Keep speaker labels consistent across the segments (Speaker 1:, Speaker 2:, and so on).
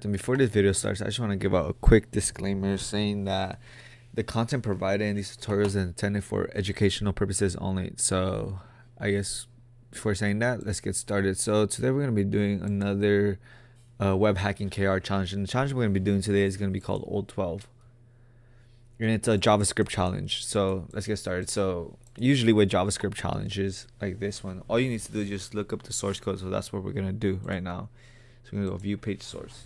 Speaker 1: And before this video starts, I just want to give out a quick disclaimer saying that the content provided in these tutorials is intended for educational purposes only. So I guess before saying that, let's get started. So today we're going to be doing another Webhacking.kr challenge. And the challenge we're going to be doing today is going to be called Old 12. And it's a JavaScript challenge. So let's get started. So usually with JavaScript challenges like this one, all you need to do is just look up the source code. So that's what we're going to do right now. So we're going to go view page source.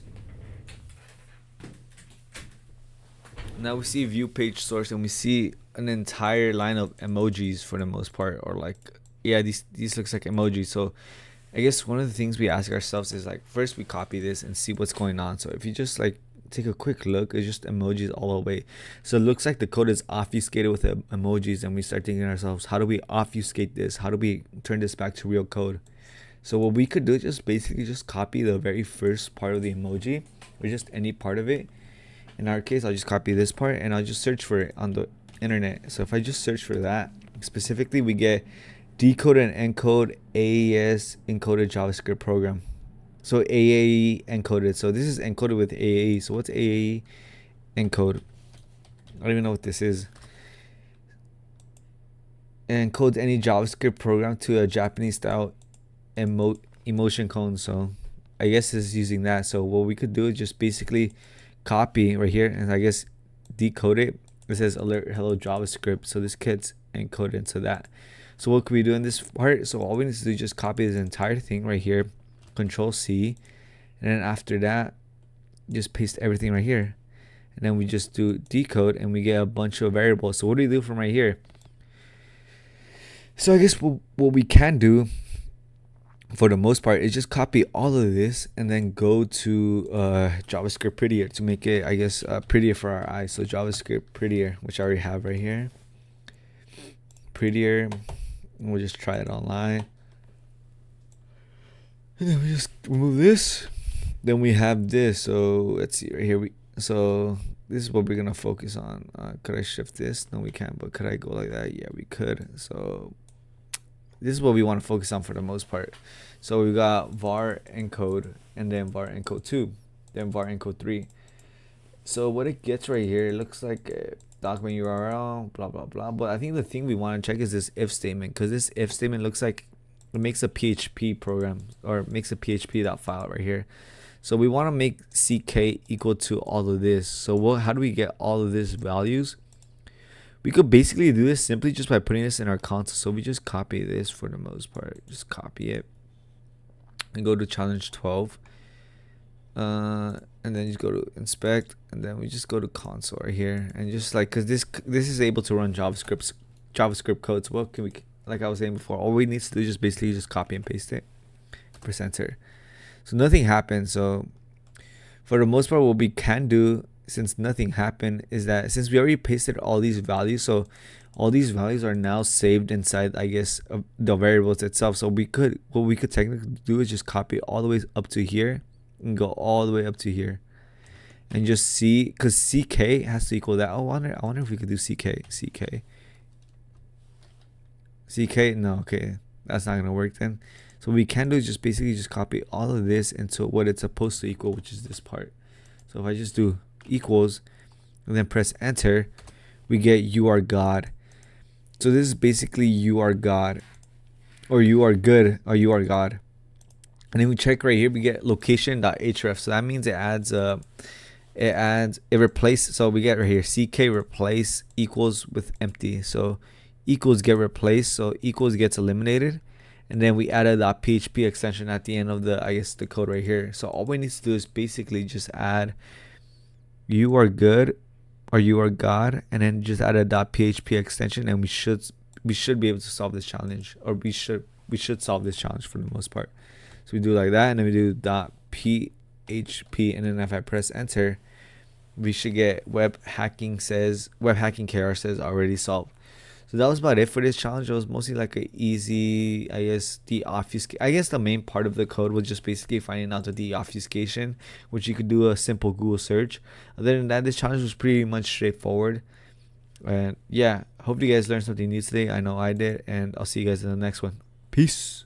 Speaker 1: Now we see view page source and we see an entire line of emojis for the most part, or like, yeah, these looks like emojis. So I guess one of the things we ask ourselves is like, first we copy this and see what's going on. So if you just like take a quick look, it's just emojis all the way. So it looks like the code is obfuscated with emojis, and we start thinking to ourselves, how do we obfuscate this? How do we turn this back to real code? So what we could do is just basically just copy the very first part of the emoji, or just any part of it. In our case, I'll just copy this part and I'll just search for it on the internet. So if I just search for that, specifically we get decode and encode AES encoded JavaScript program. So AAE encoded. So this is encoded with AAE. So what's AAE encode? I don't even know what this is. And encodes any JavaScript program to a Japanese style emotion cone. So I guess it's using that. So what we could do is just basically copy right here and I guess decode it. It says alert hello JavaScript. So this gets encoded into that. So what can we do in this part? So all we need to do is just copy this entire thing right here, Control C, and then after that just paste everything right here, and then we just do decode and we get a bunch of variables. So what do we do from right here? So I guess what we can do for the most part is just copy all of this and then go to JavaScript prettier to make it, I guess, prettier for our eyes. So JavaScript prettier, which I already have right here, prettier, and we'll just try it online, and then we just remove this. Then we have this. So let's see right here. So this is what we're gonna focus on. Could I shift this? No, we can't. But could I go like that? Yeah, we could. So this is what we want to focus on for the most part. So we got var encode, and then var encode 2, then var encode 3. So what it gets right here, it looks like a document URL, blah blah blah. But I think the thing we want to check is this if statement, because this if statement looks like it makes a PHP program, or makes a PHP.file right here. So we want to make ck equal to all of this. So how do we get all of these values? We could basically do this simply just by putting this in our console. So we just copy this for the most part. Just copy it and go to challenge 12. And then you go to inspect, and then we just go to console right here, and just like, because this is able to run JavaScript code. So what can we, like I was saying before, all we need to do is just basically just copy and paste it, press enter. So nothing happened. So for the most part, what we can do, since nothing happened, is that since we already pasted all these values, so all these values are now saved inside, I guess, of the variables itself. So what we could technically do is just copy all the way up to here and go all the way up to here, and just see, because ck has to equal that. I wonder if we could do ck. No, okay, that's not gonna work then. So what we can do is just basically just copy all of this into what it's supposed to equal, which is this part. So if I just do equals and then press enter, we get you are God. So this is basically you are God, or you are good, or you are God. And then we check right here, we get location.href. So that means it replaces. So we get right here ck replace equals with empty. So equals get replaced, so equals gets eliminated, and then we added that PHP extension at the end of the, I guess, the code right here. So all we need to do is basically just add you are good, or you are God, and then just add a .php extension, and we should be able to solve this challenge, or we should solve this challenge for the most part. So we do like that, and then we do .php, and then if I press enter, we should get Webhacking.kr says already solved. So that was about it for this challenge. It was mostly like a easy, I guess, I guess the main part of the code was just basically finding out the deobfuscation, which you could do a simple Google search. Other than that, this challenge was pretty much straightforward. And yeah, hope you guys learned something new today. I know I did, and I'll see you guys in the next one. Peace.